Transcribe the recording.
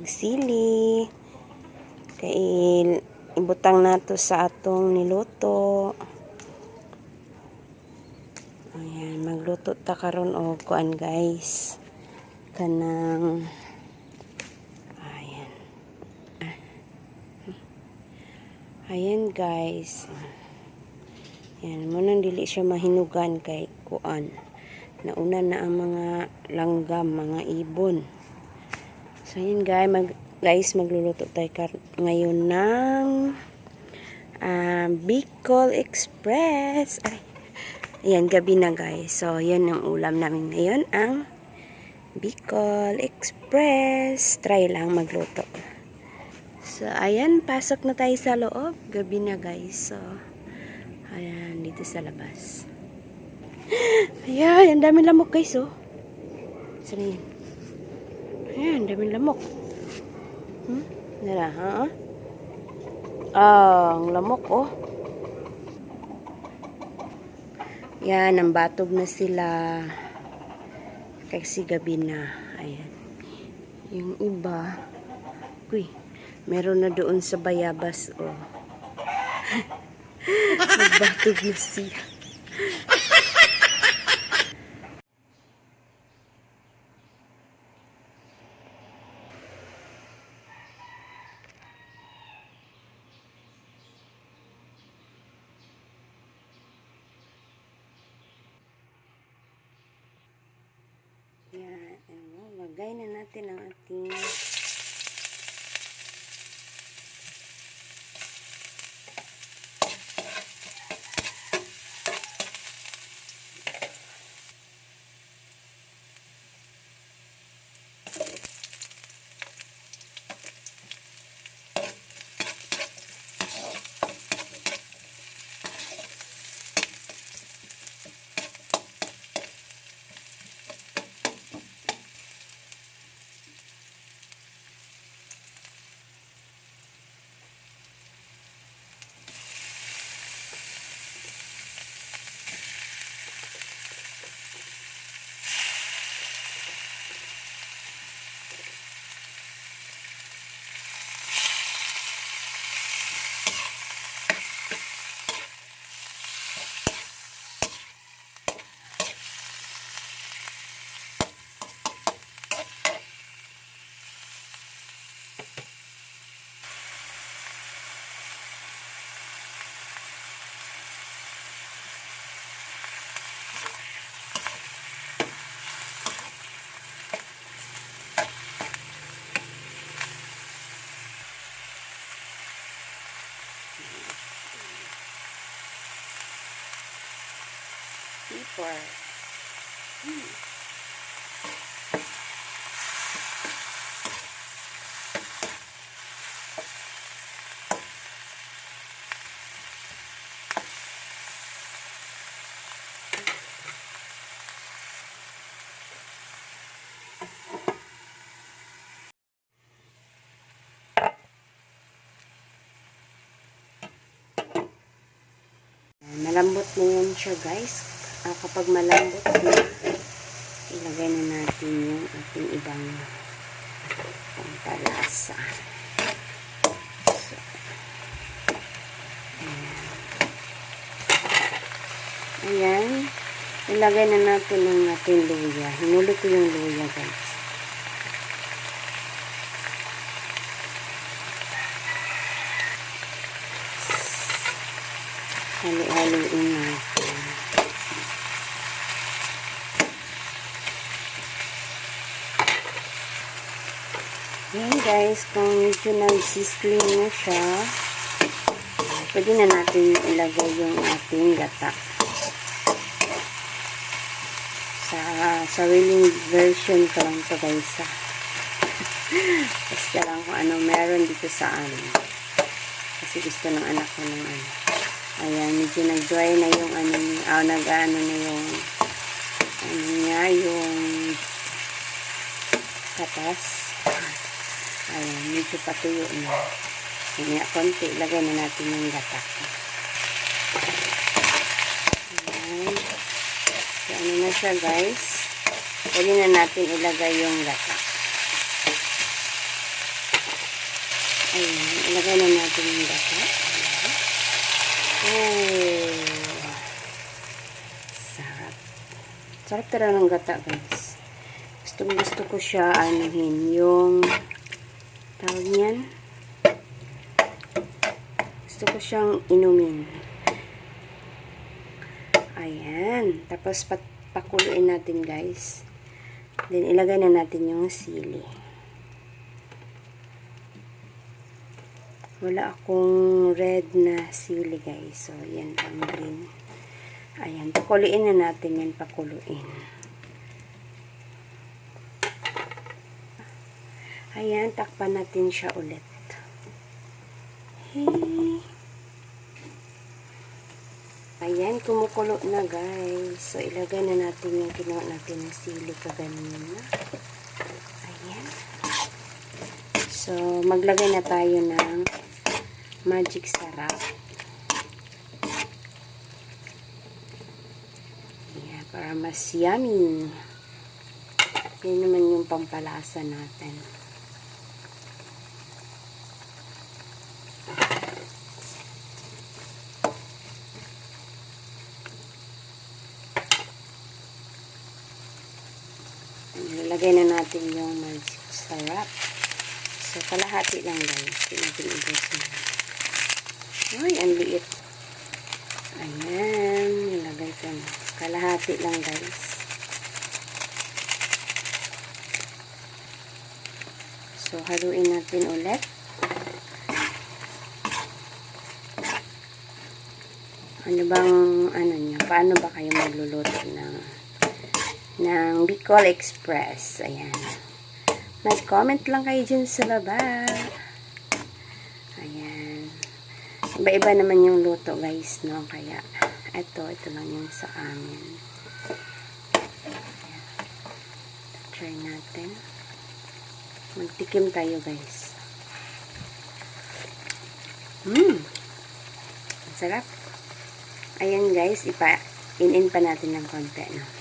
sili. Kay ibutang nato sa atong niluto. Ayan, magluto ta karon og kuan guys. Kanang ayan guys. Ayan, munang dili siya mahinugan kay kuan. Nauna na ang mga langgam, mga ibon. So ayan guys, magluluto tayo ngayon ng Bicol Express. Ayan, gabi na guys. So yan ang ulam namin ngayon, ang Bicol Express. Try lang magluto. So, ayan, pasok na tayo sa loob. Gabi na, guys. So, ayan, dito sa labas. Ayan, ang daming lamok, guys, oh. Saan yan? Ayan, ang daming lamok. Nara, ha? Ang lamok, oh. Yan, ang batog na sila. Kasi gabi na. Ayan. Yung iba, uy, meron na doon sa bayabas, oh. Nagbatog na siya. Yan, lagay na natin ang ating pepper. Malambot na yan siya guys. Kapag malambot na, ilagay na natin yung ating ibang pampalasa. So, ayan. Ilagay na natin ang ating luya. Hinuli ko yung luya guys. Halo-haloin natin. Yan guys, kung medyo nagsislim na siya, pwede na natin ilagay yung ating gata. Sa sariling version ko lang ito guys. Basta lang kung ano meron dito sa amin. Kasi gusto ng anak ko ng ano. Ayan, medyo nag-dry na yung ano niya, nag-ano na yung ano niya, yung katas. Ayan, medyo patuyo na. Kaya konti, lagay na natin yung gata. Ayan. So, ano na siya guys. Pwede na natin ilagay yung gata. Ayan, ilagay na natin yung gata. Oh, sarap. Sarap talaga ng gata, guys. Gusto ko siya, anuhin, yung, tawag niyan, gusto ko siyang inumin. Ayan. Tapos, pakuluin natin, guys. Then, ilagay na natin yung sili. Wala akong red na sili, guys. So, yan ang green. Ayan. Pakuluin na natin yan. Pakuluin. Ayan. Takpan natin siya ulit. Hey. Ayan. Kumukulo na, guys. So, ilagay na natin yung ginawa natin ng sili kaganina. Ayan. So, maglagay na tayo ng magic sarap. Ayan, para mas yummy. Yan naman yung pampalasa natin. Ilagay na natin yung magic sarap. So, kalahati lang, guys. Pinag-ibos na. Uy, ang liit. Ayan. Nilagay ko na. Kalahati lang, guys. So, haluin natin ulit. Ano bang, nyo? Paano ba kayo magluluto ng Bicol Express? Ayan. Mag-comment lang kayo dyan sa baba. Ayan. Iba-iba naman yung luto, guys, no? Kaya, ito lang yung sa amin. Ayan. Try natin. Magtikim tayo, guys. Ang sarap. Ayan, guys. In pa natin ng konti, no?